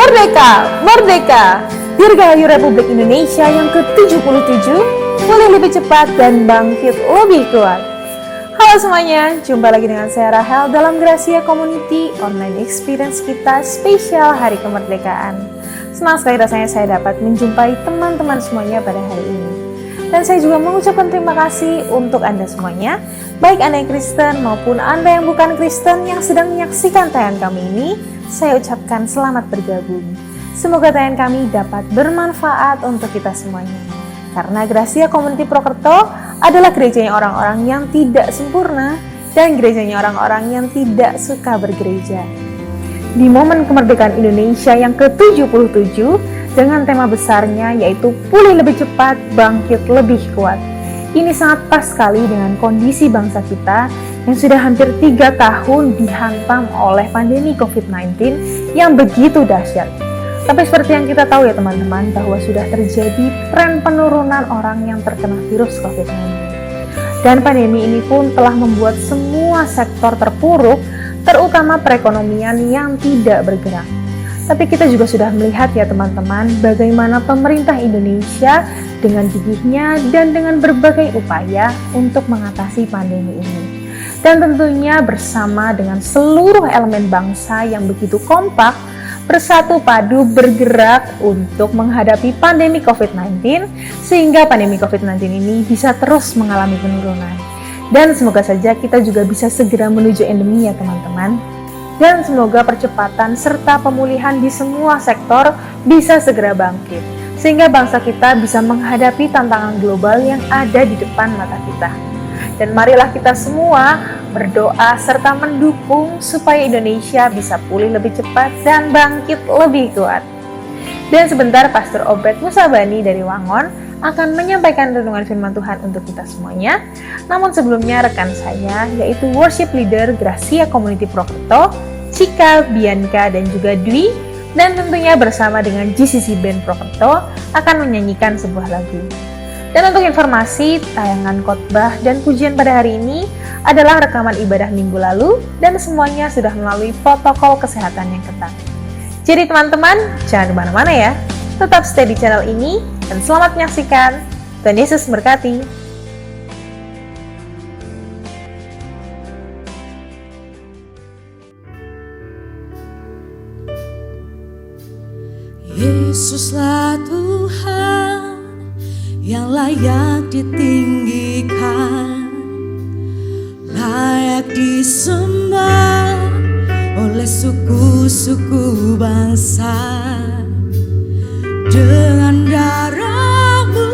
Merdeka, Merdeka! Dirgahayu Republik Indonesia yang ke-77, pulih lebih cepat dan bangkit lebih kuat. Halo semuanya, jumpa lagi dengan saya Rahel dalam Gracia Community Online Experience kita spesial Hari Kemerdekaan. Senang sekali rasanya saya dapat menjumpai teman-teman semuanya pada hari ini. Dan saya juga mengucapkan terima kasih untuk Anda semuanya, baik Anda yang Kristen maupun Anda yang bukan Kristen yang sedang menyaksikan tayangan kami ini. Saya ucapkan selamat bergabung. Semoga tayangan kami dapat bermanfaat untuk kita semuanya. Karena Gracia Community Prokerto adalah gerejanya orang-orang yang tidak sempurna dan gerejanya orang-orang yang tidak suka bergereja. Di momen kemerdekaan Indonesia yang ke-77 dengan tema besarnya yaitu pulih lebih cepat, bangkit lebih kuat. Ini sangat pas sekali dengan kondisi bangsa kita yang sudah hampir 3 tahun dihantam oleh pandemi COVID-19 yang begitu dahsyat. Tapi seperti yang kita tahu ya teman-teman, bahwa sudah terjadi tren penurunan orang yang terkena virus COVID-19. Dan pandemi ini pun telah membuat semua sektor terpuruk, terutama perekonomian yang tidak bergerak. Tapi kita juga sudah melihat ya teman-teman, bagaimana pemerintah Indonesia dengan gigihnya dan dengan berbagai upaya untuk mengatasi pandemi ini. Dan tentunya bersama dengan seluruh elemen bangsa yang begitu kompak, bersatu padu bergerak untuk menghadapi pandemi COVID-19, sehingga pandemi COVID-19 ini bisa terus mengalami penurunan. Dan semoga saja kita juga bisa segera menuju endemi ya teman-teman. Dan semoga percepatan serta pemulihan di semua sektor bisa segera bangkit, sehingga bangsa kita bisa menghadapi tantangan global yang ada di depan mata kita. Dan marilah kita semua berdoa serta mendukung supaya Indonesia bisa pulih lebih cepat dan bangkit lebih kuat. Dan sebentar Pastor Obed Musabani dari Wangon akan menyampaikan renungan firman Tuhan untuk kita semuanya. Namun sebelumnya rekan saya yaitu worship leader Gracia Community Prokerto, Cika, Bianca dan juga Dwi, dan tentunya bersama dengan GCC Band Prokerto akan menyanyikan sebuah lagu. Dan untuk informasi, tayangan khotbah dan pujian pada hari ini adalah rekaman ibadah minggu lalu dan semuanya sudah melalui protokol kesehatan yang ketat. Jadi teman-teman, jangan kemana-mana ya. Tetap stay di channel ini dan selamat menyaksikan. Tuhan Yesus memberkati. Yesuslah Tuhan yang layak ditinggikan, layak disembah oleh suku-suku bangsa. Dengan darah-Mu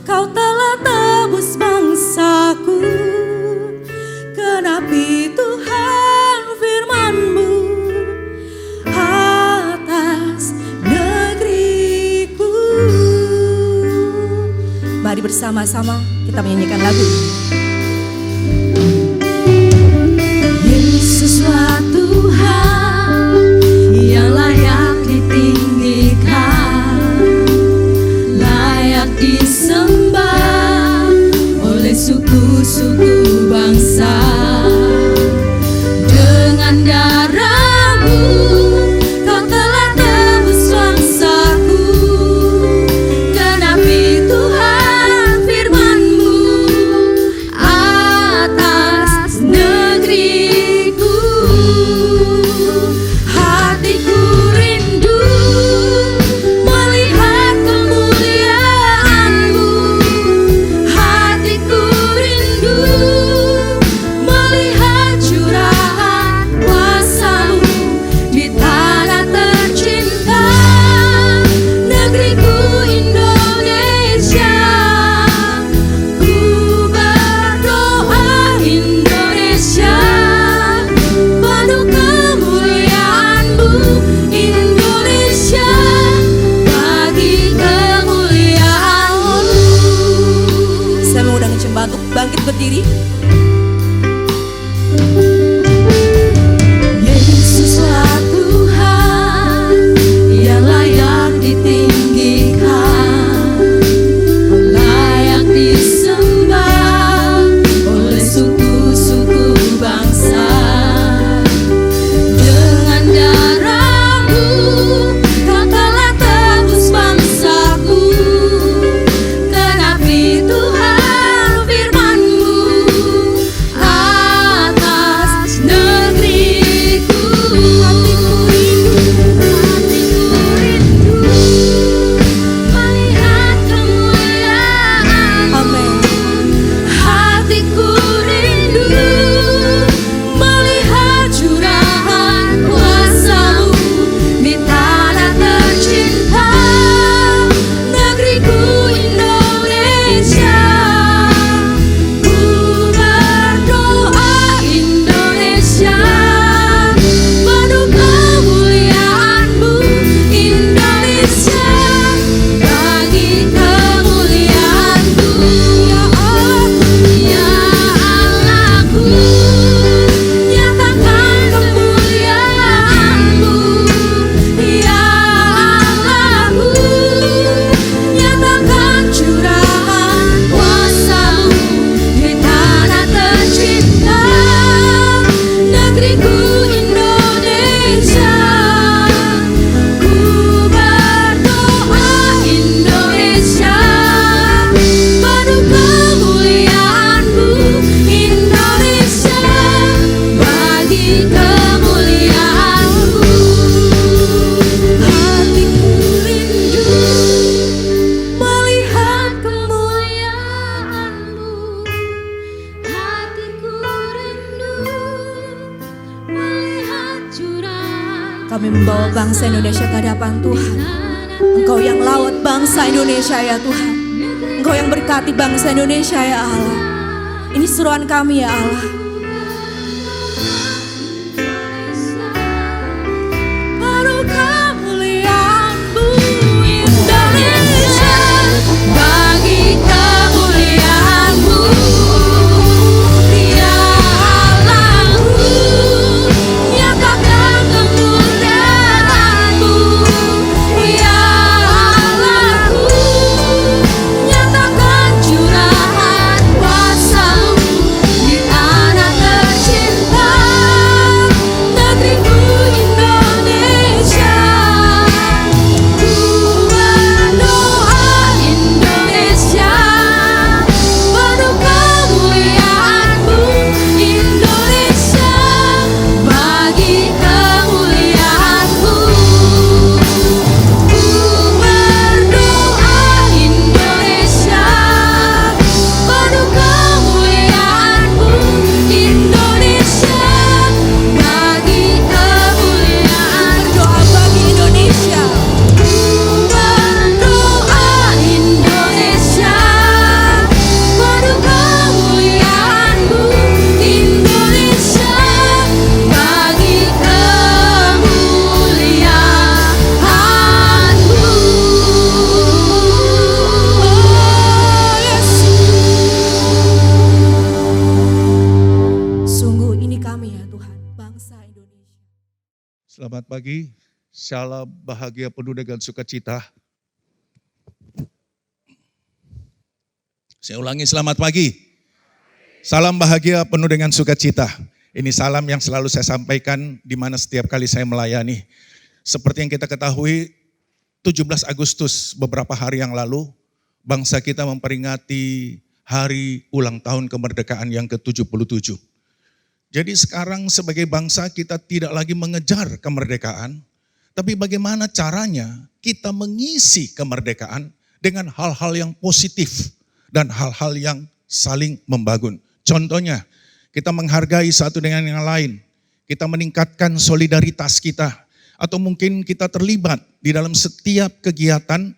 Kau telah tebus bangsaku, genapi Tuhan firman-Mu atas negeriku. Mari bersama-sama kita menyanyikan lagu. Yesuslah Tuhan yang layak ditinggikan, layak disembah oleh suku-suku bangsa. Dengan darah-Mu Kau telah tebus bangsaku, genapi Tuhan firman-Mu Kami membawa bangsa Indonesia ke hadapan Tuhan. Engkau yang lawat bangsa Indonesia ya Tuhan. Engkau yang berkati bangsa Indonesia ya Allah. Ini seruan kami ya Allah. Baru kemuliaan-Mu Indonesia, bagi kemuliaan-Mu ya Allah-Ku, nyatakan kemuliaan-Mu ya Allah-Ku, nyatakan curahan kuasa-Mu di anak tercinta negeriku Indonesia. Ku berdoa Indonesia, penuh kemuliaan-Mu Indonesia, bagi kemuliaan-Mu. Ku berdoa Indonesia, penuh kemuliaan-Mu Indonesia, bagi kemuliaan. Doa bagi Indonesia. Ku berdoa Indonesia, penuh kemuliaan-Mu Indonesia, bagi kemuliaan-Mu. Oh Yesus. Sungguh ini kami ya Tuhan, bangsa Indonesia. Selamat pagi, shalom bahagia penuh dengan sukacita. Saya ulangi, selamat pagi. Salam bahagia penuh dengan sukacita. Ini salam yang selalu saya sampaikan di mana setiap kali saya melayani. Seperti yang kita ketahui, 17 Agustus beberapa hari yang lalu, bangsa kita memperingati hari ulang tahun kemerdekaan yang ke-77. Jadi sekarang sebagai bangsa kita tidak lagi mengejar kemerdekaan, tapi bagaimana caranya kita mengisi kemerdekaan dengan hal-hal yang positif dan hal-hal yang saling membangun. Contohnya, kita menghargai satu dengan yang lain, kita meningkatkan solidaritas kita, atau mungkin kita terlibat di dalam setiap kegiatan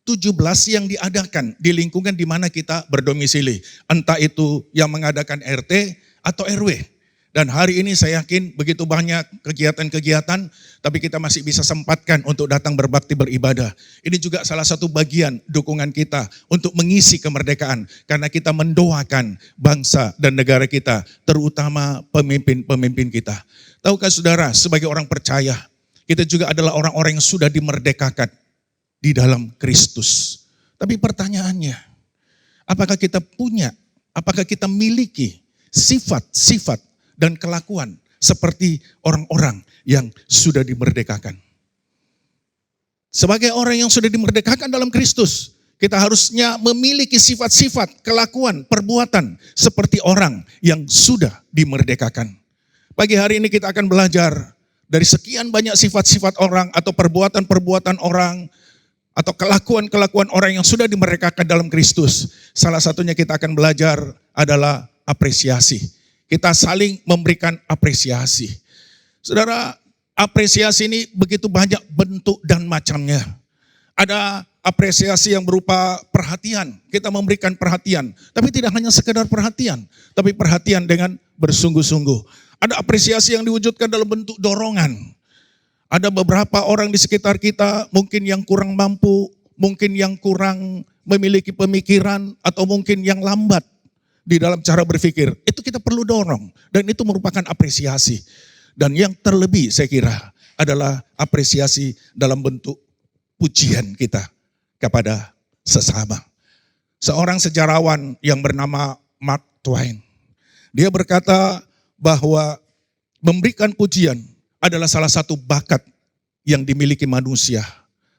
17 yang diadakan di lingkungan di mana kita berdomisili. Entah itu yang mengadakan RT atau RW. Dan hari ini saya yakin begitu banyak kegiatan-kegiatan, tapi kita masih bisa sempatkan untuk datang berbakti beribadah. Ini juga salah satu bagian dukungan kita untuk mengisi kemerdekaan. Karena kita mendoakan bangsa dan negara kita, terutama pemimpin-pemimpin kita. Tahukah saudara, sebagai orang percaya, kita juga adalah orang-orang yang sudah dimerdekakan di dalam Kristus. Tapi pertanyaannya, apakah kita punya, apakah kita miliki sifat-sifat dan kelakuan seperti orang-orang yang sudah dimerdekakan? Sebagai orang yang sudah dimerdekakan dalam Kristus, kita harusnya memiliki sifat-sifat, kelakuan, perbuatan seperti orang yang sudah dimerdekakan. Pagi hari ini kita akan belajar dari sekian banyak sifat-sifat orang atau perbuatan-perbuatan orang atau kelakuan-kelakuan orang yang sudah dimerdekakan dalam Kristus. Salah satunya kita akan belajar adalah apresiasi. Kita saling memberikan apresiasi. Saudara, apresiasi ini begitu banyak bentuk dan macamnya. Ada apresiasi yang berupa perhatian. Kita memberikan perhatian. Tapi tidak hanya sekedar perhatian. Tapi perhatian dengan bersungguh-sungguh. Ada apresiasi yang diwujudkan dalam bentuk dorongan. Ada beberapa orang di sekitar kita mungkin yang kurang mampu. Mungkin yang kurang memiliki pemikiran. Atau mungkin yang lambat di dalam cara berpikir, itu kita perlu dorong. Dan itu merupakan apresiasi. Dan yang terlebih saya kira adalah apresiasi dalam bentuk pujian kita kepada sesama. Seorang sejarawan yang bernama Mark Twain, dia berkata bahwa memberikan pujian adalah salah satu bakat yang dimiliki manusia.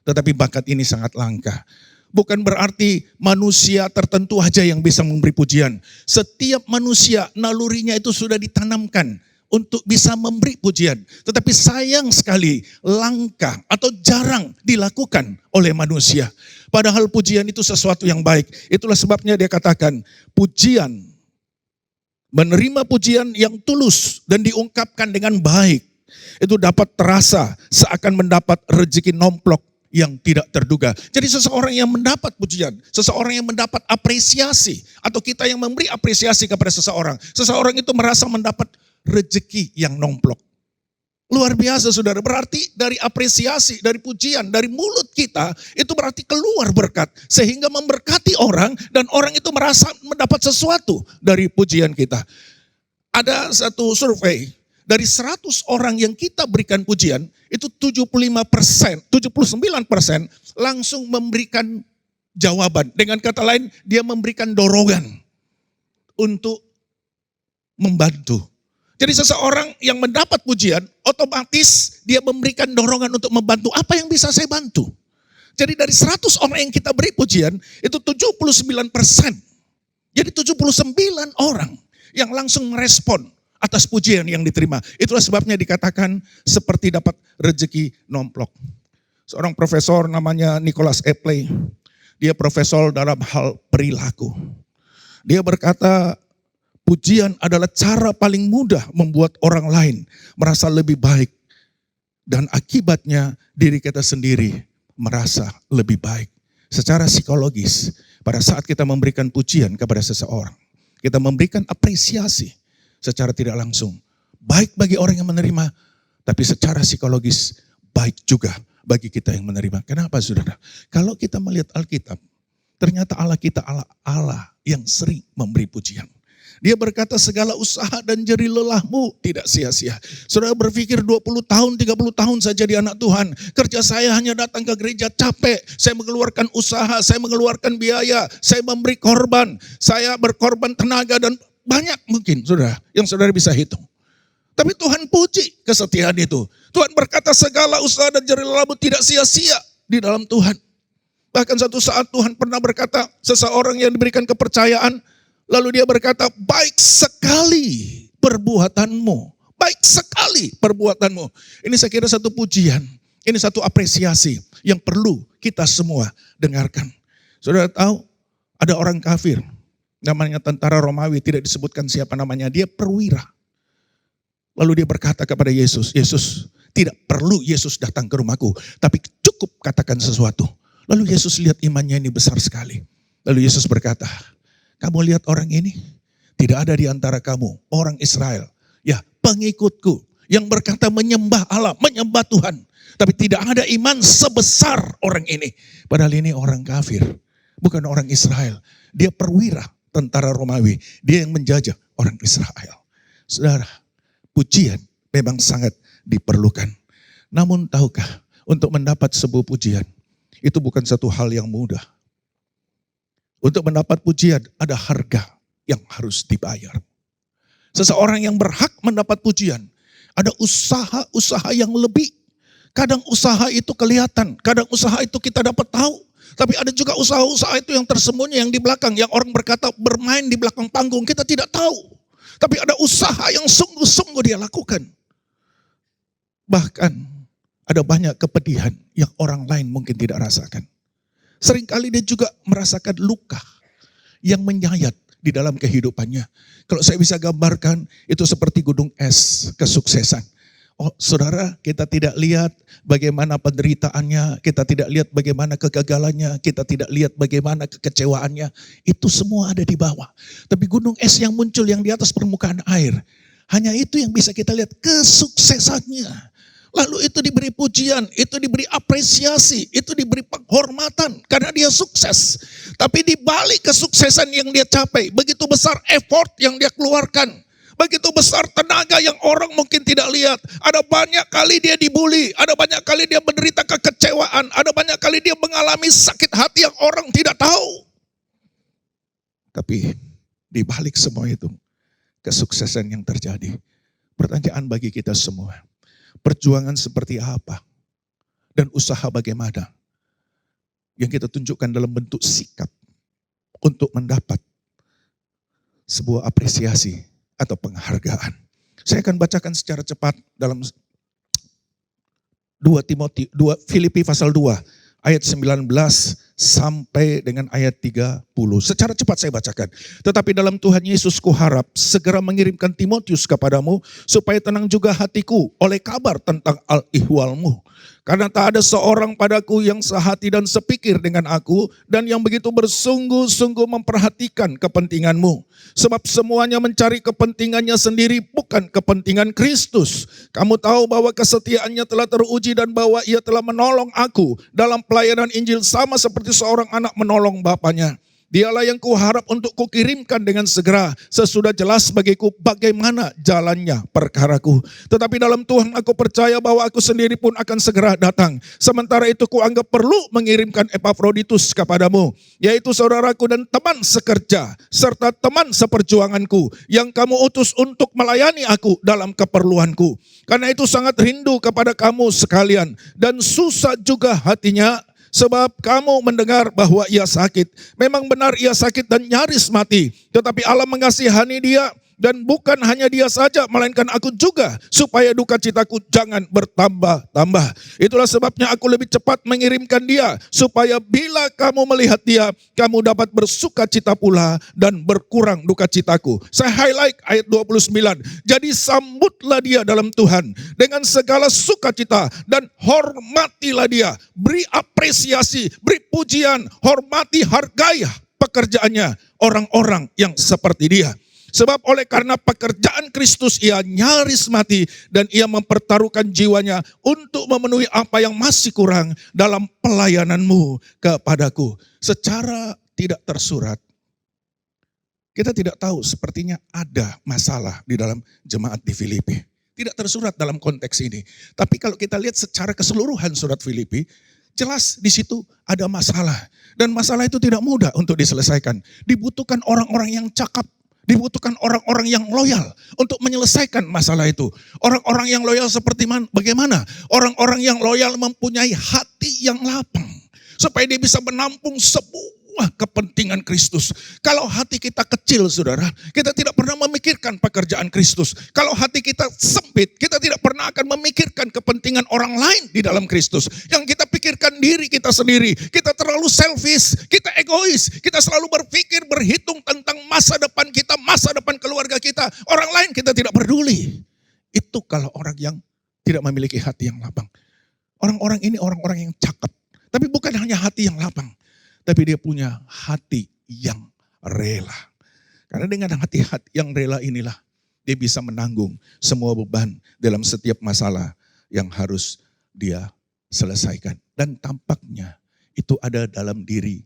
Tetapi bakat ini sangat langka. Bukan berarti manusia tertentu aja yang bisa memberi pujian. Setiap manusia nalurinya itu sudah ditanamkan untuk bisa memberi pujian. Tetapi sayang sekali langka atau jarang dilakukan oleh manusia. Padahal pujian itu sesuatu yang baik. Itulah sebabnya dia katakan pujian, menerima pujian yang tulus dan diungkapkan dengan baik itu dapat terasa seakan mendapat rezeki nomplok yang tidak terduga. Jadi seseorang yang mendapat pujian, seseorang yang mendapat apresiasi, atau kita yang memberi apresiasi kepada seseorang itu merasa mendapat rezeki yang nomplok. Luar biasa saudara, berarti dari apresiasi, dari pujian, dari mulut kita, itu berarti keluar berkat. Sehingga memberkati orang, dan orang itu merasa mendapat sesuatu dari pujian kita. Ada satu survei, dari 100 orang yang kita berikan pujian, itu 75%, 79% langsung memberikan jawaban. Dengan kata lain, dia memberikan dorongan untuk membantu. Jadi seseorang yang mendapat pujian, otomatis dia memberikan dorongan untuk membantu. Apa yang bisa saya bantu? Jadi dari 100 orang yang kita beri pujian, itu 79%. Jadi 79 orang yang langsung merespon atas pujian yang diterima. Itulah sebabnya dikatakan seperti dapat rezeki nomplok. Seorang profesor namanya Nicholas Epley, dia profesor dalam hal perilaku. Dia berkata, pujian adalah cara paling mudah membuat orang lain merasa lebih baik. Dan akibatnya diri kita sendiri merasa lebih baik. Secara psikologis, pada saat kita memberikan pujian kepada seseorang, kita memberikan apresiasi secara tidak langsung. Baik bagi orang yang menerima, tapi secara psikologis baik juga bagi kita yang menerima. Kenapa saudara? Kalau kita melihat Alkitab, ternyata Allah kita Allah yang sering memberi pujian. Dia berkata segala usaha dan jerih lelahmu tidak sia-sia. Saudara berpikir 20 tahun, 30 tahun saya jadi anak Tuhan. Kerja saya hanya datang ke gereja capek. Saya mengeluarkan usaha, saya mengeluarkan biaya, saya memberi korban. Saya berkorban tenaga dan banyak mungkin saudara yang saudara bisa hitung. Tapi Tuhan puji kesetiaan itu. Tuhan berkata segala usaha dan jerih lelahmu tidak sia-sia di dalam Tuhan. Bahkan satu saat Tuhan pernah berkata seseorang yang diberikan kepercayaan, lalu dia berkata, baik sekali perbuatanmu. Baik sekali perbuatanmu. Ini saya kira satu pujian. Ini satu apresiasi yang perlu kita semua dengarkan. Saudara tahu, ada orang kafir. Namanya tentara Romawi, tidak disebutkan siapa namanya. Dia perwira. Lalu dia berkata kepada Yesus, Yesus, tidak perlu Yesus datang ke rumahku. Tapi cukup katakan sesuatu. Lalu Yesus lihat imannya ini besar sekali. Lalu Yesus berkata, kamu lihat orang ini? Tidak ada di antara kamu, orang Israel. Ya, pengikutku yang berkata menyembah Allah, menyembah Tuhan. Tapi tidak ada iman sebesar orang ini. Padahal ini orang kafir, bukan orang Israel. Dia perwira tentara Romawi. Dia yang menjajah orang Israel. Saudara, pujian memang sangat diperlukan. Namun tahukah, untuk mendapat sebuah pujian, itu bukan satu hal yang mudah. Untuk mendapat pujian ada harga yang harus dibayar. Seseorang yang berhak mendapat pujian, ada usaha-usaha yang lebih. Kadang usaha itu kelihatan, kadang usaha itu kita dapat tahu. Tapi ada juga usaha-usaha itu yang tersembunyi, yang di belakang. Yang orang berkata bermain di belakang panggung, kita tidak tahu. Tapi ada usaha yang sungguh-sungguh dia lakukan. Bahkan ada banyak kepedihan yang orang lain mungkin tidak rasakan. Seringkali dia juga merasakan luka yang menyayat di dalam kehidupannya. Kalau saya bisa gambarkan, itu seperti gunung es kesuksesan. Oh saudara, kita tidak lihat bagaimana penderitaannya, kita tidak lihat bagaimana kegagalannya, kita tidak lihat bagaimana kekecewaannya. Itu semua ada di bawah. Tapi gunung es yang muncul yang di atas permukaan air, hanya itu yang bisa kita lihat kesuksesannya. Lalu itu diberi pujian, itu diberi apresiasi, itu diberi penghormatan karena dia sukses. Tapi di balik kesuksesan yang dia capai, begitu besar effort yang dia keluarkan. Begitu besar tenaga yang orang mungkin tidak lihat. Ada banyak kali dia dibully, ada banyak kali dia menderita kekecewaan, ada banyak kali dia mengalami sakit hati yang orang tidak tahu. Tapi di balik semua itu, kesuksesan yang terjadi. Pertanyaan bagi kita semua. Perjuangan seperti apa dan usaha bagaimana yang kita tunjukkan dalam bentuk sikap untuk mendapat sebuah apresiasi atau penghargaan. Saya akan bacakan secara cepat dalam 2 Filipi pasal 2 ayat 19 sampai dengan ayat 30. Secara cepat saya bacakan. Tetapi dalam Tuhan Yesus kuharap segera mengirimkan Timotius kepadamu supaya tenang juga hatiku oleh kabar tentang al-ihwalmu. Karena tak ada seorang padaku yang sehati dan sepikir dengan aku dan yang begitu bersungguh-sungguh memperhatikan kepentinganmu. Sebab semuanya mencari kepentingannya sendiri, bukan kepentingan Kristus. Kamu tahu bahwa kesetiaannya telah teruji dan bahwa ia telah menolong aku dalam pelayanan Injil sama seperti seorang anak menolong bapaknya. Dialah yang kuharap untuk kukirimkan dengan segera sesudah jelas bagiku bagaimana jalannya perkaraku. Tetapi dalam Tuhan aku percaya bahwa aku sendiri pun akan segera datang. Sementara itu kuanggap perlu mengirimkan Epafroditus kepadamu, yaitu saudaraku dan teman sekerja serta teman seperjuanganku yang kamu utus untuk melayani aku dalam keperluanku. Karena itu sangat rindu kepada kamu sekalian dan susah juga hatinya. Sebab kamu mendengar bahwa ia sakit. Memang benar ia sakit dan nyaris mati. Tetapi Allah mengasihani dia. Dan bukan hanya dia saja, melainkan aku juga. Supaya duka citaku jangan bertambah-tambah. Itulah sebabnya aku lebih cepat mengirimkan dia. Supaya bila kamu melihat dia, kamu dapat bersuka cita pula dan berkurang duka citaku. Saya highlight ayat 29. Jadi sambutlah dia dalam Tuhan. Dengan segala sukacita dan hormatilah dia. Beri apresiasi, beri pujian, hormati, hargai pekerjaannya orang-orang yang seperti dia. Sebab oleh karena pekerjaan Kristus ia nyaris mati dan ia mempertaruhkan jiwanya untuk memenuhi apa yang masih kurang dalam pelayananmu kepadaku. Secara tidak tersurat, kita tidak tahu sepertinya ada masalah di dalam jemaat di Filipi. Tidak tersurat dalam konteks ini. Tapi kalau kita lihat secara keseluruhan surat Filipi, jelas di situ ada masalah. Dan masalah itu tidak mudah untuk diselesaikan. Dibutuhkan orang-orang yang cakap. Dibutuhkan orang-orang yang loyal untuk menyelesaikan masalah itu. Orang-orang yang loyal seperti bagaimana? Orang-orang yang loyal mempunyai hati yang lapang. Supaya dia bisa menampung sebuah kepentingan Kristus. Kalau hati kita kecil saudara, kita tidak pernah memikirkan pekerjaan Kristus. Kalau hati kita sempit, kita tidak pernah akan memikirkan kepentingan orang lain di dalam Kristus. Yang kita pikirkan diri kita sendiri. Kita terlalu selfish, kita egois. Kita selalu berpikir, berhitung tentang masa depan kita, masa depan keluarga kita. Orang lain kita tidak peduli. Itu kalau orang yang tidak memiliki hati yang lapang. Orang-orang ini orang-orang yang cakep. Tapi bukan hanya hati yang lapang. Tapi dia punya hati yang rela. Karena dengan hati yang rela inilah dia bisa menanggung semua beban dalam setiap masalah yang harus dia selesaikan. Dan tampaknya itu ada dalam diri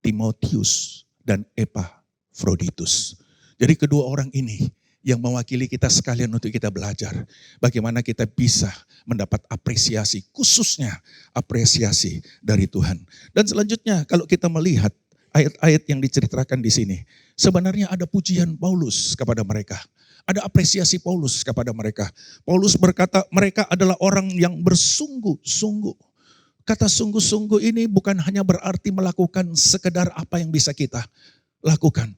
Timotius dan Epafroditus. Jadi kedua orang ini yang mewakili kita sekalian untuk kita belajar. Bagaimana kita bisa mendapat apresiasi, khususnya apresiasi dari Tuhan. Dan selanjutnya kalau kita melihat ayat-ayat yang diceritakan di sini. Sebenarnya ada pujian Paulus kepada mereka. Ada apresiasi Paulus kepada mereka. Paulus berkata mereka adalah orang yang bersungguh-sungguh. Kata sungguh-sungguh ini bukan hanya berarti melakukan sekedar apa yang bisa kita lakukan.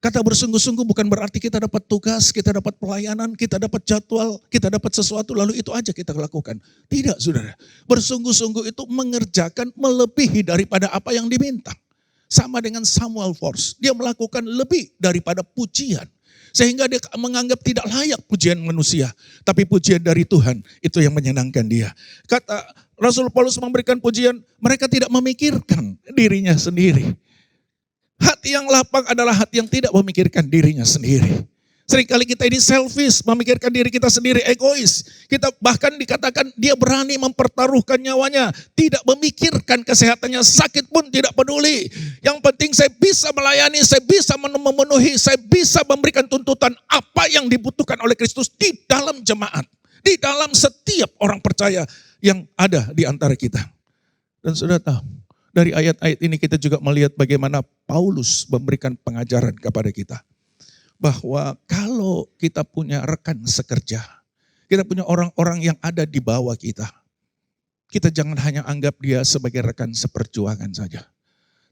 Kata bersungguh-sungguh bukan berarti kita dapat tugas, kita dapat pelayanan, kita dapat jadwal, kita dapat sesuatu lalu itu aja kita lakukan. Tidak saudara, bersungguh-sungguh itu mengerjakan melebihi daripada apa yang diminta. Sama dengan Samuel Force, dia melakukan lebih daripada pujian. Sehingga dia menganggap tidak layak pujian manusia. Tapi pujian dari Tuhan itu yang menyenangkan dia. Kata Rasul Paulus memberikan pujian, mereka tidak memikirkan dirinya sendiri. Hati yang lapang adalah hati yang tidak memikirkan dirinya sendiri. Seringkali kita ini selfish, memikirkan diri kita sendiri, egois. Kita bahkan dikatakan dia berani mempertaruhkan nyawanya. Tidak memikirkan kesehatannya, sakit pun tidak peduli. Yang penting saya bisa melayani, saya bisa memenuhi, saya bisa memberikan tuntutan apa yang dibutuhkan oleh Kristus di dalam jemaat. Di dalam setiap orang percaya yang ada di antara kita. Dan sudah tahu. Dari ayat-ayat ini kita juga melihat bagaimana Paulus memberikan pengajaran kepada kita. Bahwa kalau kita punya rekan sekerja, kita punya orang-orang yang ada di bawah kita. Kita jangan hanya anggap dia sebagai rekan seperjuangan saja.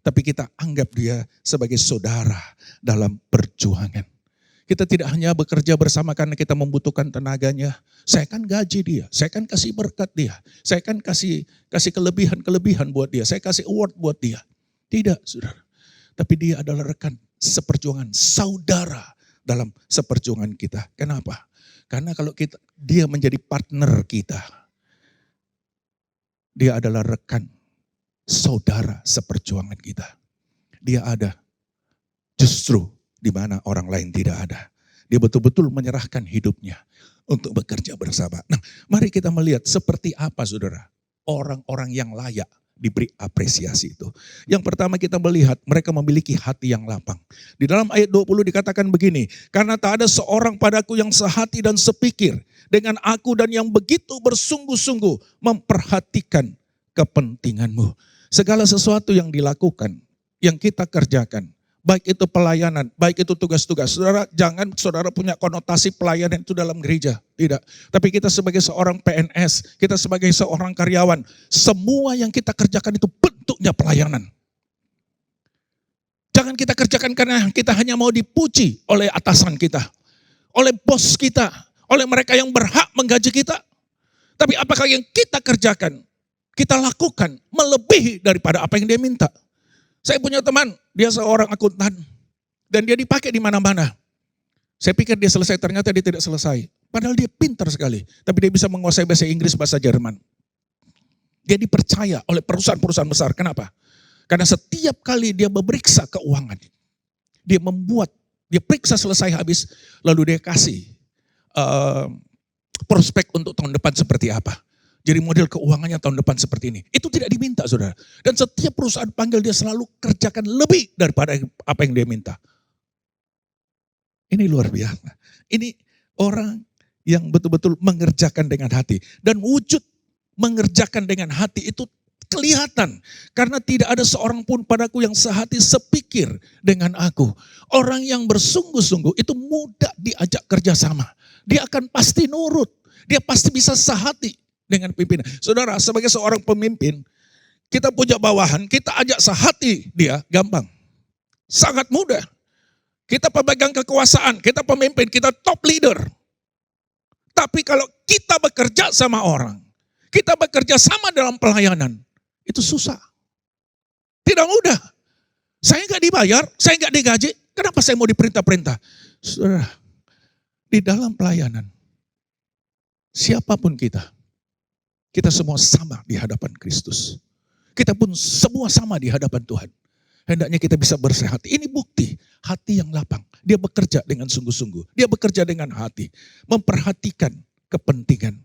Tapi kita anggap dia sebagai saudara dalam perjuangan. Kita tidak hanya bekerja bersama karena kita membutuhkan tenaganya. Saya kan gaji dia, saya kan kasih berkat dia, saya kan kasih kelebihan-kelebihan buat dia, saya kasih award buat dia. Tidak, saudara. Tapi dia adalah rekan seperjuangan, saudara dalam seperjuangan kita. Kenapa? Karena kalau dia menjadi partner kita, dia adalah rekan, saudara seperjuangan kita. Dia ada justru di mana orang lain tidak ada. Dia betul-betul menyerahkan hidupnya untuk bekerja bersama. Nah, mari kita melihat seperti apa, saudara, orang-orang yang layak diberi apresiasi itu. Yang pertama kita melihat mereka memiliki hati yang lapang. Di dalam ayat 20 dikatakan begini, karena tak ada seorang padaku yang sehati dan sepikir dengan aku dan yang begitu bersungguh-sungguh memperhatikan kepentinganmu. Segala sesuatu yang dilakukan, yang kita kerjakan, baik itu pelayanan, baik itu tugas-tugas. Saudara, jangan saudara punya konotasi pelayanan itu dalam gereja. Tidak. Tapi kita sebagai seorang PNS, kita sebagai seorang karyawan, semua yang kita kerjakan itu bentuknya pelayanan. Jangan kita kerjakan karena kita hanya mau dipuji oleh atasan kita, oleh bos kita, oleh mereka yang berhak menggaji kita. Tapi apakah yang kita kerjakan, kita lakukan melebihi daripada apa yang dia minta? Saya punya teman, dia seorang akuntan dan dia dipakai di mana-mana. Saya pikir dia selesai, ternyata dia tidak selesai. Padahal dia pintar sekali, tapi dia bisa menguasai bahasa Inggris, bahasa Jerman. Dia dipercaya oleh perusahaan-perusahaan besar. Kenapa? Karena setiap kali dia memeriksa keuangan, dia periksa selesai habis, lalu dia kasih prospek untuk tahun depan seperti apa. Jadi model keuangannya tahun depan seperti ini. Itu tidak diminta, saudara. Dan setiap perusahaan panggil dia selalu kerjakan lebih daripada apa yang dia minta. Ini luar biasa. Ini orang yang betul-betul mengerjakan dengan hati. Dan wujud mengerjakan dengan hati itu kelihatan. Karena tidak ada seorang pun padaku yang sehati sepikir dengan aku. Orang yang bersungguh-sungguh itu mudah diajak kerjasama. Dia akan pasti nurut. Dia pasti bisa sehati dengan pimpinan. Saudara, sebagai seorang pemimpin, kita punya bawahan, kita ajak sehati dia, gampang. Sangat mudah. Kita pemegang kekuasaan, kita pemimpin, kita top leader. Tapi kalau kita bekerja sama orang, kita bekerja sama dalam pelayanan, itu susah. Tidak mudah. Saya nggak dibayar, saya nggak digaji, kenapa saya mau diperintah-perintah? Saudara, di dalam pelayanan, siapapun kita semua sama di hadapan Kristus. Kita pun semua sama di hadapan Tuhan. Hendaknya kita bisa bersehat. Ini bukti hati yang lapang. Dia bekerja dengan sungguh-sungguh. Dia bekerja dengan hati. Memperhatikan kepentingan.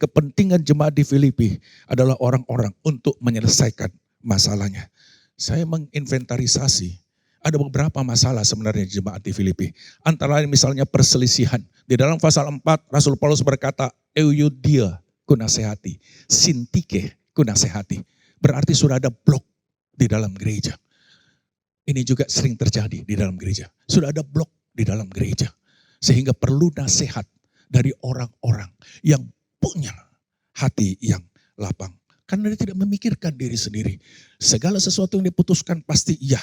Kepentingan jemaat di Filipi adalah orang-orang untuk menyelesaikan masalahnya. Saya menginventarisasi. Ada beberapa masalah sebenarnya di jemaat di Filipi. Antara lain misalnya perselisihan. Di dalam pasal 4 Rasul Paulus berkata, Euodia ku nasihati, Sintike ku nasihati. Berarti sudah ada blok di dalam gereja. Ini juga sering terjadi di dalam gereja. Sudah ada blok di dalam gereja. Sehingga perlu nasihat dari orang-orang yang punya hati yang lapang. Karena dia tidak memikirkan diri sendiri. Segala sesuatu yang diputuskan pasti iya.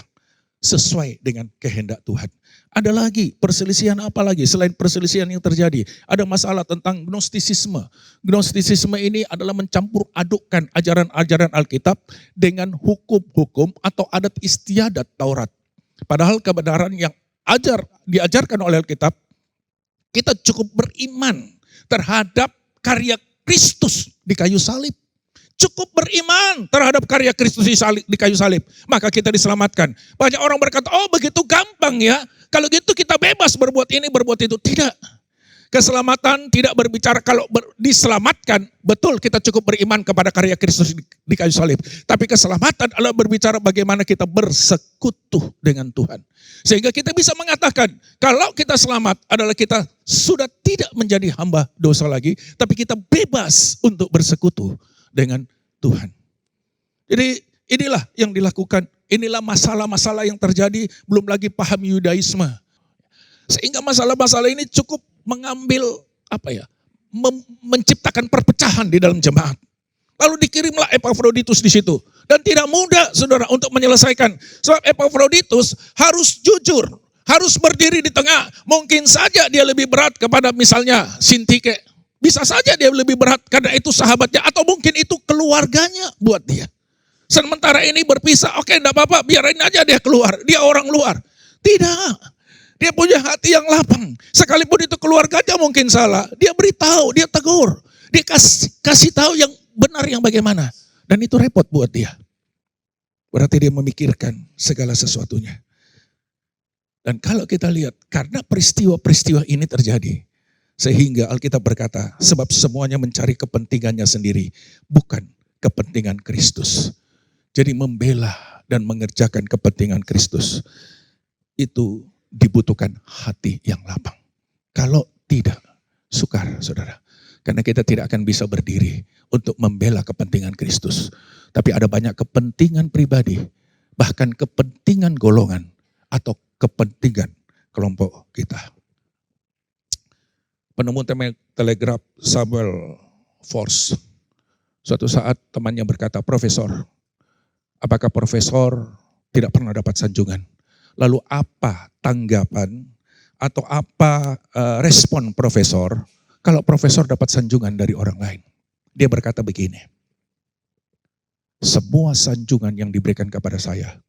Sesuai dengan kehendak Tuhan. Ada lagi perselisihan apa lagi selain perselisihan yang terjadi. Ada masalah tentang gnostisisme. Gnostisisme ini adalah mencampur adukkan ajaran-ajaran Alkitab dengan hukum-hukum atau adat istiadat Taurat. Padahal kebenaran yang diajarkan oleh Alkitab, kita cukup beriman terhadap karya Kristus di kayu salib. Cukup beriman terhadap karya Kristus di kayu salib. Maka kita diselamatkan. Banyak orang berkata, oh begitu gampang ya. Kalau gitu kita bebas berbuat ini, berbuat itu. Tidak. Keselamatan tidak berbicara kalau diselamatkan. Betul kita cukup beriman kepada karya Kristus di kayu salib. Tapi keselamatan adalah berbicara bagaimana kita bersekutu dengan Tuhan. Sehingga kita bisa mengatakan, kalau kita selamat adalah kita sudah tidak menjadi hamba dosa lagi. Tapi kita bebas untuk bersekutu dengan Tuhan. Jadi inilah yang dilakukan. Inilah masalah-masalah yang terjadi, belum lagi paham Yudaisme. Sehingga masalah-masalah ini cukup mengambil menciptakan perpecahan di dalam jemaat. Lalu dikirimlah Epafroditus di situ. Dan tidak mudah saudara untuk menyelesaikan. Sebab Epafroditus harus jujur, harus berdiri di tengah. Mungkin saja dia lebih berat kepada misalnya Sintike. Bisa saja dia lebih berat karena itu sahabatnya. Atau mungkin itu keluarganya buat dia. Sementara ini berpisah, oke enggak apa-apa, biarin aja dia keluar. Dia orang luar. Tidak. Dia punya hati yang lapang. Sekalipun itu keluarganya mungkin salah. Dia beritahu, dia tegur. Dia kasih tahu yang benar yang bagaimana. Dan itu repot buat dia. Berarti dia memikirkan segala sesuatunya. Dan kalau kita lihat, karena peristiwa-peristiwa ini terjadi, sehingga Alkitab berkata, sebab semuanya mencari kepentingannya sendiri, bukan kepentingan Kristus. Jadi membela dan mengerjakan kepentingan Kristus, itu dibutuhkan hati yang lapang. Kalau tidak, sukar saudara. Karena kita tidak akan bisa berdiri untuk membela kepentingan Kristus. Tapi ada banyak kepentingan pribadi, bahkan kepentingan golongan, atau kepentingan kelompok kita. Penemu telegraf Samuel Force. Suatu saat temannya berkata, Profesor, apakah profesor tidak pernah dapat sanjungan? Lalu apa tanggapan atau apa respon profesor kalau profesor dapat sanjungan dari orang lain? Dia berkata begini, semua sanjungan yang diberikan kepada saya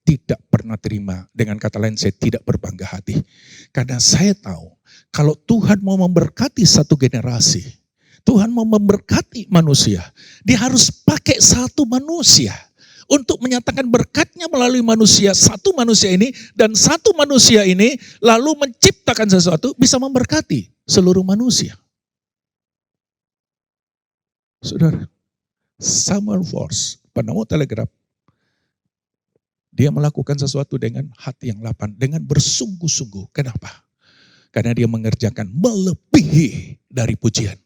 tidak pernah terima. Dengan kata lain, saya tidak berbangga hati. Karena saya tahu, kalau Tuhan mau memberkati satu generasi, Tuhan mau memberkati manusia, dia harus pakai satu manusia untuk menyatakan berkatnya melalui manusia, satu manusia ini, dan satu manusia ini lalu menciptakan sesuatu bisa memberkati seluruh manusia. Saudara, Samuel Force, penemu telegraf, dia melakukan sesuatu dengan hati yang lapang, dengan bersungguh-sungguh. Kenapa? Karena dia mengerjakan melebihi dari pujian.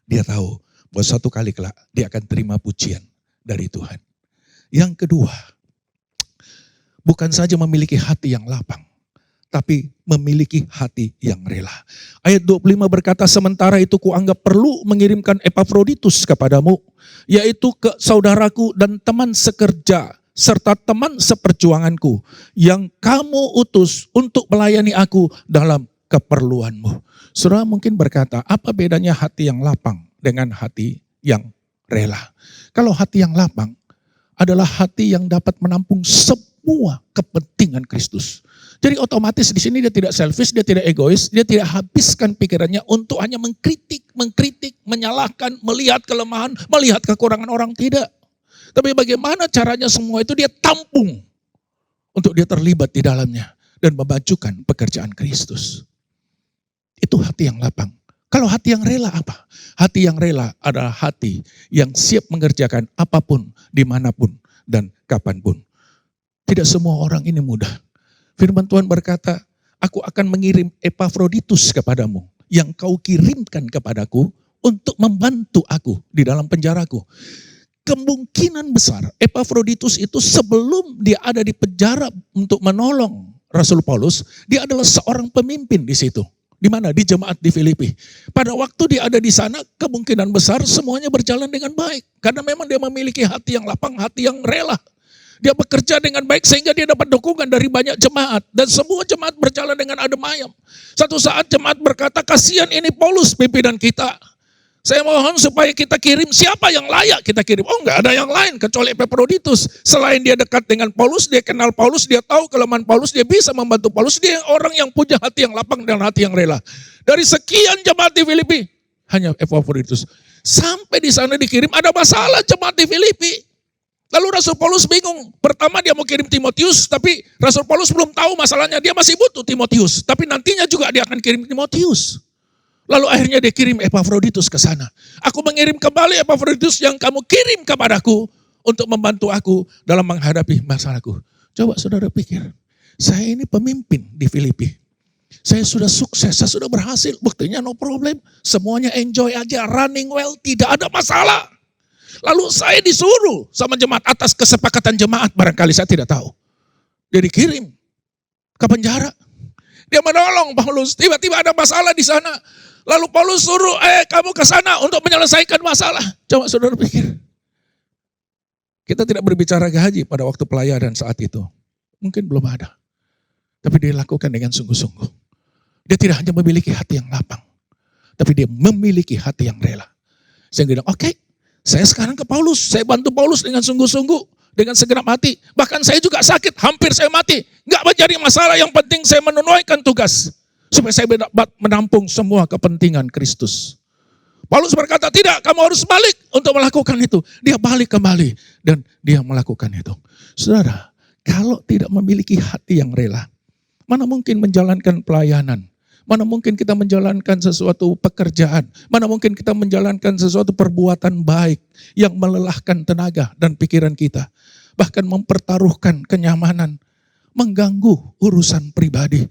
Dia tahu bahwa suatu kali kelak dia akan terima pujian dari Tuhan. Yang kedua, bukan saja memiliki hati yang lapang, tapi memiliki hati yang rela. Ayat 25 berkata, sementara itu kuanggap perlu mengirimkan Epafroditus kepadamu, yaitu ke saudaraku dan teman sekerja, serta teman seperjuanganku, yang kamu utus untuk melayani aku dalam keperluanmu. Saudara mungkin berkata, apa bedanya hati yang lapang dengan hati yang rela? Kalau hati yang lapang adalah hati yang dapat menampung semua kepentingan Kristus. Jadi otomatis di sini dia tidak selfish, dia tidak egois, dia tidak habiskan pikirannya untuk hanya mengkritik, menyalahkan, melihat kelemahan, melihat kekurangan orang, tidak. Tapi bagaimana caranya semua itu dia tampung untuk dia terlibat di dalamnya dan memajukan pekerjaan Kristus. Itu hati yang lapang. Kalau hati yang rela apa? Hati yang rela adalah hati yang siap mengerjakan apapun, dimanapun, dan kapanpun. Tidak semua orang ini mudah. Firman Tuhan berkata, aku akan mengirim Epafroditus kepadamu, yang kau kirimkan kepadaku untuk membantu aku di dalam penjaraku. Kemungkinan besar Epafroditus itu sebelum dia ada di penjara untuk menolong Rasul Paulus, dia adalah seorang pemimpin di situ. Di mana? Di jemaat di Filipi. Pada waktu dia ada di sana, kemungkinan besar semuanya berjalan dengan baik. Karena memang dia memiliki hati yang lapang, hati yang rela. Dia bekerja dengan baik sehingga dia dapat dukungan dari banyak jemaat. Dan semua jemaat berjalan dengan adem ayem. Satu saat jemaat berkata, kasihan ini Paulus pimpinan kita. Saya mohon supaya kita kirim siapa yang layak kita kirim. Oh enggak ada yang lain kecuali Epafroditus. Selain dia dekat dengan Paulus, dia kenal Paulus, dia tahu kelemahan Paulus, dia bisa membantu Paulus. Dia orang yang punya hati yang lapang dan hati yang rela. Dari sekian jemaat di Filipi, hanya Epafroditus. Sampai di sana dikirim, ada masalah jemaat di Filipi. Lalu Rasul Paulus bingung. Pertama dia mau kirim Timotius, tapi Rasul Paulus belum tahu masalahnya. Dia masih butuh Timotius. Tapi nantinya juga dia akan kirim Timotius. Lalu akhirnya dia kirim Epafroditus ke sana. Aku mengirim kembali Epafroditus yang kamu kirim kepadaku untuk membantu aku dalam menghadapi masalahku. Coba saudara pikir, saya ini pemimpin di Filipi. Saya sudah sukses, saya sudah berhasil, buktinya no problem. Semuanya enjoy aja, running well, tidak ada masalah. Lalu saya disuruh sama jemaat atas kesepakatan jemaat, barangkali saya tidak tahu. Dia dikirim ke penjara. Dia menolong Paulus, tiba-tiba ada masalah di sana. Lalu Paulus suruh, kamu ke sana untuk menyelesaikan masalah. Coba saudara pikir. Kita tidak berbicara gaji pada waktu pelayanan saat itu. Mungkin belum ada. Tapi dia lakukan dengan sungguh-sungguh. Dia tidak hanya memiliki hati yang lapang, tapi dia memiliki hati yang rela. Sehingga dia bilang, oke, saya sekarang ke Paulus, saya bantu Paulus dengan sungguh-sungguh, dengan segenap hati. Bahkan saya juga sakit, hampir saya mati. Gak menjadi masalah, yang penting saya menunaikan tugas. Supaya saya dapat menampung semua kepentingan Kristus. Paulus berkata, tidak, kamu harus balik untuk melakukan itu. Dia balik kembali dan dia melakukan itu. Saudara, kalau tidak memiliki hati yang rela, mana mungkin menjalankan pelayanan? Mana mungkin kita menjalankan sesuatu pekerjaan? Mana mungkin kita menjalankan sesuatu perbuatan baik yang melelahkan tenaga dan pikiran kita? Bahkan mempertaruhkan kenyamanan, mengganggu urusan pribadi.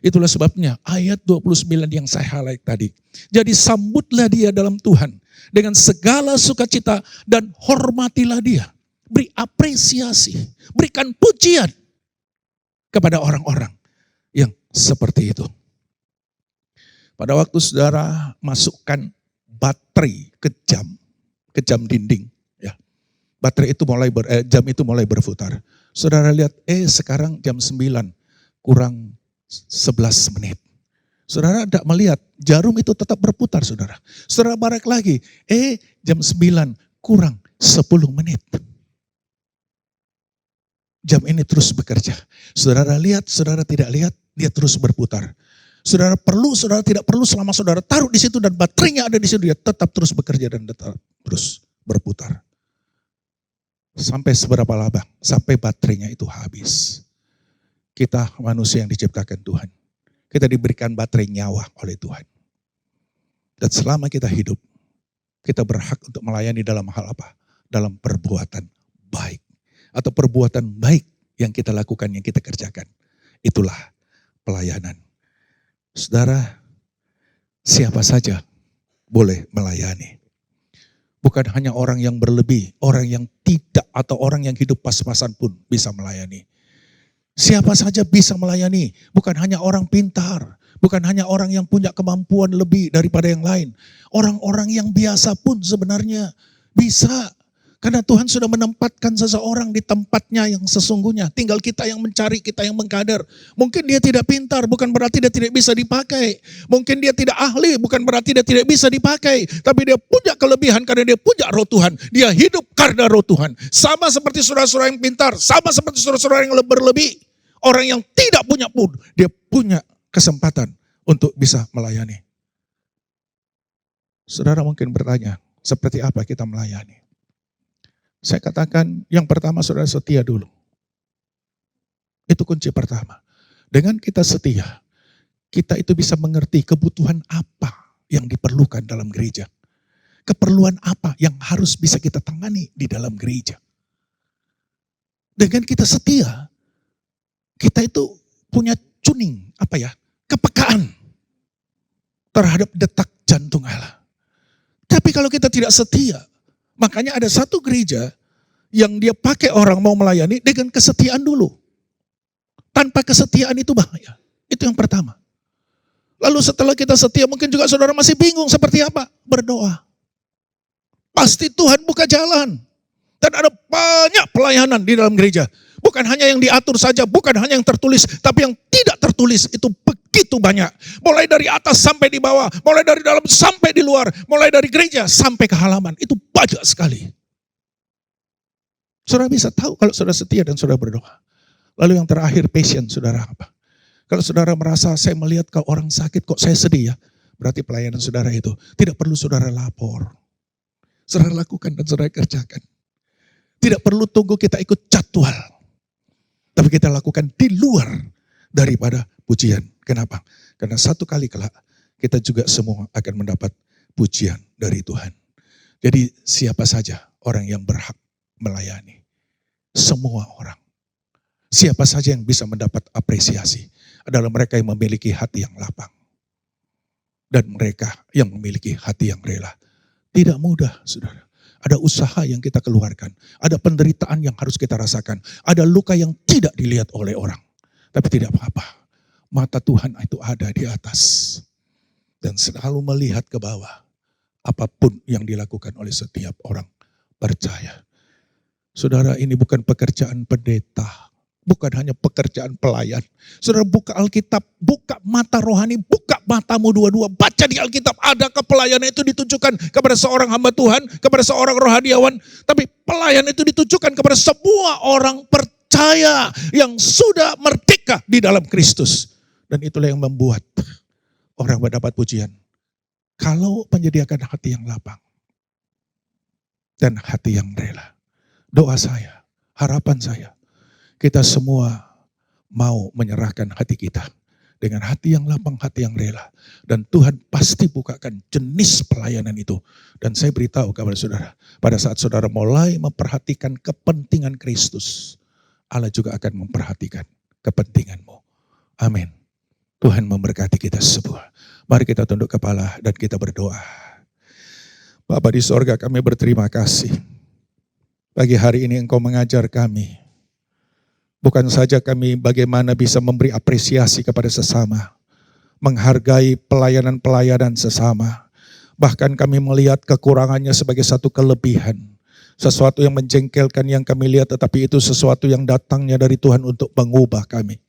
Itulah sebabnya ayat 29 yang saya highlight tadi. Jadi sambutlah dia dalam Tuhan dengan segala sukacita dan hormatilah dia. Beri apresiasi, berikan pujian kepada orang-orang yang seperti itu. Pada waktu saudara masukkan baterai ke jam dinding, ya. Baterai itu jam itu mulai berputar. Saudara lihat, sekarang jam 9 kurang 11 menit. Saudara tidak melihat, jarum itu tetap berputar, saudara. Saudara balik lagi, jam 9 kurang 10 menit. Jam ini terus bekerja. Saudara lihat, saudara tidak lihat, dia terus berputar. Saudara perlu, saudara tidak perlu, selama saudara taruh di situ dan baterainya ada di situ, dia tetap terus bekerja dan tetap terus berputar. Sampai seberapa lama? Sampai baterainya itu habis. Kita manusia yang diciptakan Tuhan. Kita diberikan baterai nyawa oleh Tuhan. Dan selama kita hidup, kita berhak untuk melayani dalam hal apa? Dalam perbuatan baik. Atau perbuatan baik yang kita lakukan, yang kita kerjakan. Itulah pelayanan. Saudara, siapa saja boleh melayani. Bukan hanya orang yang berlebih, orang yang tidak, atau orang yang hidup pas-pasan pun bisa melayani. Siapa saja bisa melayani, bukan hanya orang pintar, bukan hanya orang yang punya kemampuan lebih daripada yang lain. Orang-orang yang biasa pun sebenarnya bisa. Karena Tuhan sudah menempatkan seseorang di tempatnya yang sesungguhnya. Tinggal kita yang mencari, kita yang mengkader. Mungkin dia tidak pintar, bukan berarti dia tidak bisa dipakai. Mungkin dia tidak ahli, bukan berarti dia tidak bisa dipakai. Tapi dia punya kelebihan karena dia punya roh Tuhan. Dia hidup karena roh Tuhan. Sama seperti saudara-saudara yang pintar, sama seperti saudara-saudara yang berlebih. Orang yang tidak punya pun, dia punya kesempatan untuk bisa melayani. Saudara mungkin bertanya, seperti apa kita melayani? Saya katakan yang pertama saudara setia dulu. Itu kunci pertama. Dengan kita setia, kita itu bisa mengerti kebutuhan apa yang diperlukan dalam gereja. Keperluan apa yang harus bisa kita tangani di dalam gereja. Dengan kita setia, kita itu punya tuning, kepekaan terhadap detak jantung Allah. Tapi kalau kita tidak setia, makanya ada satu gereja yang dia pakai orang mau melayani dengan kesetiaan dulu. Tanpa kesetiaan itu bahaya. Itu yang pertama. Lalu setelah kita setia, mungkin juga saudara masih bingung seperti apa? Berdoa. Pasti Tuhan buka jalan. Dan ada banyak pelayanan di dalam gereja. Bukan hanya yang diatur saja, bukan hanya yang tertulis, tapi yang tidak tertulis itu begitu banyak. Mulai dari atas sampai di bawah, mulai dari dalam sampai di luar, mulai dari gereja sampai ke halaman. Itu banyak sekali. Saudara bisa tahu kalau saudara setia dan saudara berdoa. Lalu yang terakhir, passion saudara apa? Kalau saudara merasa saya melihat kalau orang sakit kok saya sedih ya, berarti pelayanan saudara itu tidak perlu saudara lapor. Saudara lakukan dan saudara kerjakan. Tidak perlu tunggu kita ikut jadwal. Tapi kita lakukan di luar daripada pujian. Kenapa? Karena satu kali kelak kita juga semua akan mendapat pujian dari Tuhan. Jadi siapa saja orang yang berhak melayani. Semua orang. Siapa saja yang bisa mendapat apresiasi adalah mereka yang memiliki hati yang lapang. Dan mereka yang memiliki hati yang rela. Tidak mudah, saudara. Ada usaha yang kita keluarkan. Ada penderitaan yang harus kita rasakan. Ada luka yang tidak dilihat oleh orang. Tapi tidak apa-apa. Mata Tuhan itu ada di atas. Dan selalu melihat ke bawah. Apapun yang dilakukan oleh setiap orang percaya. Saudara, ini bukan pekerjaan pendeta. bukan hanya pekerjaan pelayan. Saudara buka Alkitab, buka mata rohani, buka matamu dua-dua. Baca di Alkitab, adakah pelayanan itu ditujukan kepada seorang hamba Tuhan, kepada seorang rohaniawan. Tapi pelayan itu ditujukan kepada semua orang percaya yang sudah merdeka di dalam Kristus. Dan itulah yang membuat orang mendapat pujian. Kalau menyediakan hati yang lapang dan hati yang rela. Doa saya, harapan saya, kita semua mau menyerahkan hati kita dengan hati yang lapang, hati yang rela. Dan Tuhan pasti bukakan jenis pelayanan itu. Dan saya beritahu kepada saudara, pada saat saudara mulai memperhatikan kepentingan Kristus, Allah juga akan memperhatikan kepentinganmu. Amin. Tuhan memberkati kita semua. Mari kita tunduk kepala dan kita berdoa. Bapa di sorga, kami berterima kasih. Pagi hari ini Engkau mengajar kami. Bukan saja kami bagaimana bisa memberi apresiasi kepada sesama, menghargai pelayanan-pelayanan sesama. Bahkan kami melihat kekurangannya sebagai satu kelebihan. Sesuatu yang menjengkelkan yang kami lihat, tetapi itu sesuatu yang datangnya dari Tuhan untuk mengubah kami.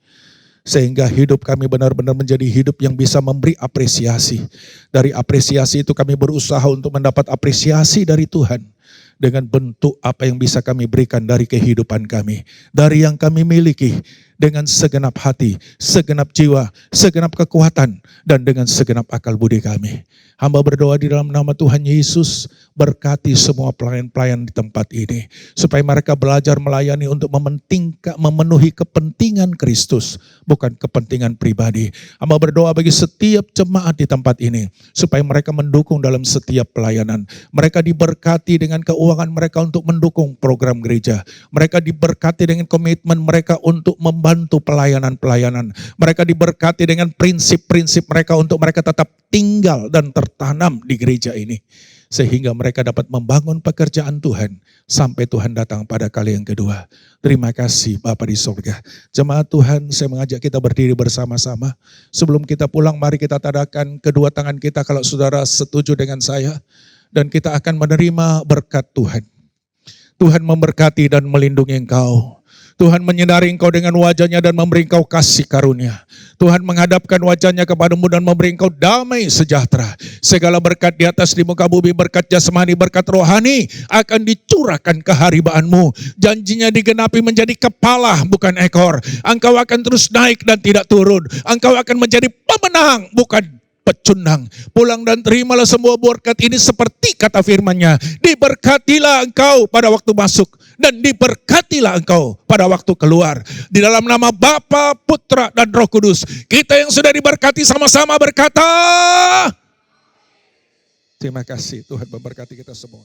Sehingga hidup kami benar-benar menjadi hidup yang bisa memberi apresiasi. Dari apresiasi itu kami berusaha untuk mendapat apresiasi dari Tuhan. Dengan bentuk apa yang bisa kami berikan dari kehidupan kami. Dari yang kami miliki dengan segenap hati, segenap jiwa, segenap kekuatan, dan dengan segenap akal budi kami. Hamba berdoa di dalam nama Tuhan Yesus, berkati semua pelayan-pelayan di tempat ini. Supaya mereka belajar melayani untuk memenuhi kepentingan Kristus, bukan kepentingan pribadi. Hamba berdoa bagi setiap jemaat di tempat ini, supaya mereka mendukung dalam setiap pelayanan. Mereka diberkati dengan keuangan mereka untuk mendukung program gereja. Mereka diberkati dengan komitmen mereka untuk membantu pelayanan-pelayanan. Mereka diberkati dengan prinsip-prinsip mereka untuk mereka tetap tinggal dan tertanam di gereja ini. Sehingga mereka dapat membangun pekerjaan Tuhan sampai Tuhan datang pada kali yang kedua. Terima kasih Bapa di surga. Jemaat Tuhan, saya mengajak kita berdiri bersama-sama. Sebelum kita pulang, mari kita tadakan kedua tangan kita kalau saudara setuju dengan saya. Dan kita akan menerima berkat Tuhan. Tuhan memberkati dan melindungi engkau. Tuhan menyinari engkau dengan wajahnya dan memberi engkau kasih karunia. Tuhan menghadapkan wajahnya kepadamu dan memberi engkau damai sejahtera. Segala berkat di atas di muka bumi, berkat jasmani, berkat rohani akan dicurahkan ke haribaanmu. Janjinya digenapi menjadi kepala bukan ekor. Engkau akan terus naik dan tidak turun. Engkau akan menjadi pemenang bukan pecundang. Pulang dan terimalah semua berkat ini seperti kata firman-Nya. Diberkatilah engkau pada waktu masuk dan diberkatilah engkau pada waktu keluar. Di dalam nama Bapa, Putra, dan Roh Kudus. Kita yang sudah diberkati sama-sama berkata, terima kasih. Tuhan memberkati kita semua.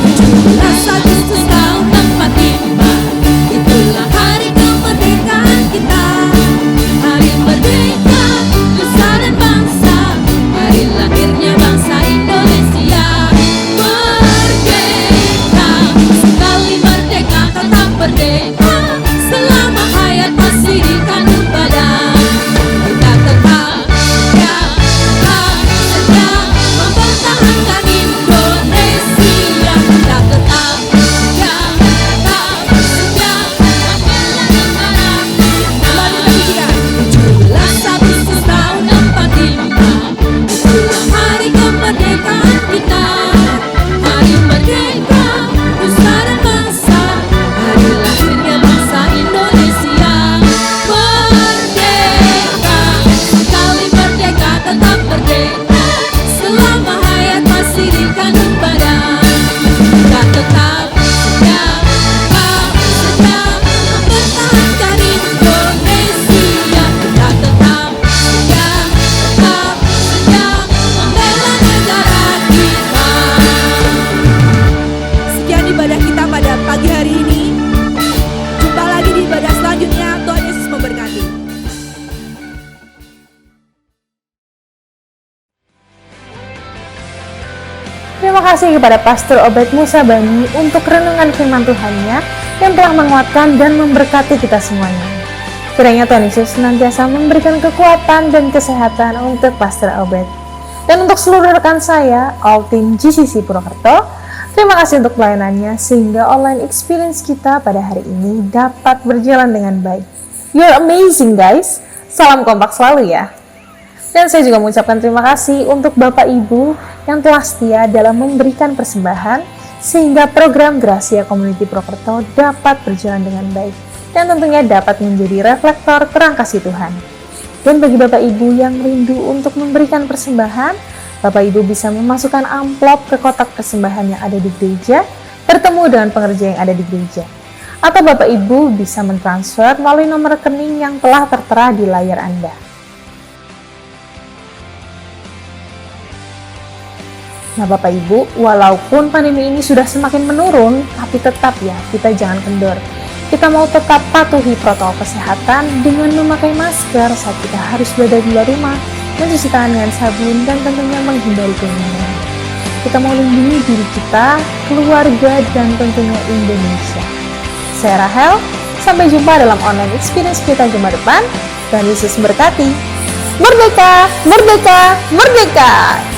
17 Agustus tahun 45, itulah hari kemerdekaan kita. Hari merdeka, nusa dan bangsa, hari lahirnya bangsa Indonesia. Merdeka, sekali merdeka tetap merdeka, selama hayat masih di kandung badan. Kita tetap setia mempertahankan Indonesia. Kita tetap setia membela negara kita. 17 Agustus tahun 45, itulah hari kemerdekaan kita. Hari merdeka, nusa dan bangsa, hari lahirnya bangsa Indonesia. Merdeka, sekali merdeka tetap merdeka, selama hayat masih di kandung badan. Kita tetap setia mempertahankan Indonesia. Kita tetap setia membela negara kita. Sekian ibadah kita pada pagi hari ini. Jumpa lagi di ibadah selanjutnya. Tuhan Yesus memberkati. Terima kasih kepada Pastor Obed Musa Bani untuk renungan firman Tuhan-Nya yang telah menguatkan dan memberkati kita semuanya. Kiranya Tuhan Yesus senantiasa memberikan kekuatan dan kesehatan untuk Pastor Obed. Dan untuk seluruh rekan saya, all tim GCC Purwokerto, Terima kasih untuk pelayanannya sehingga online experience kita pada hari ini dapat berjalan dengan baik. You're amazing guys. Salam kompak selalu ya. Dan saya juga mengucapkan terima kasih untuk Bapak Ibu yang telah setia dalam memberikan persembahan sehingga program Gracia Community Prokerto dapat berjalan dengan baik dan tentunya dapat menjadi reflektor terang kasih Tuhan. Dan bagi Bapak Ibu yang rindu untuk memberikan persembahan, Bapak Ibu bisa memasukkan amplop ke kotak persembahan yang ada di gereja, bertemu dengan pengerja yang ada di gereja. Atau Bapak Ibu bisa mentransfer melalui nomor rekening yang telah tertera di layar Anda. Nah Bapak Ibu, walaupun pandemi ini sudah semakin menurun, tapi tetap ya, kita jangan kendor. Kita mau tetap patuhi protokol kesehatan dengan memakai masker saat kita harus berada di luar rumah, mencuci tangan dengan sabun, dan tentunya menghindari kerumunan. Kita mau lindungi diri kita, keluarga, dan tentunya Indonesia. Saya Rahel, sampai jumpa dalam online experience kita Jumat depan, dan Yesus berkati. Merdeka! Merdeka! Merdeka!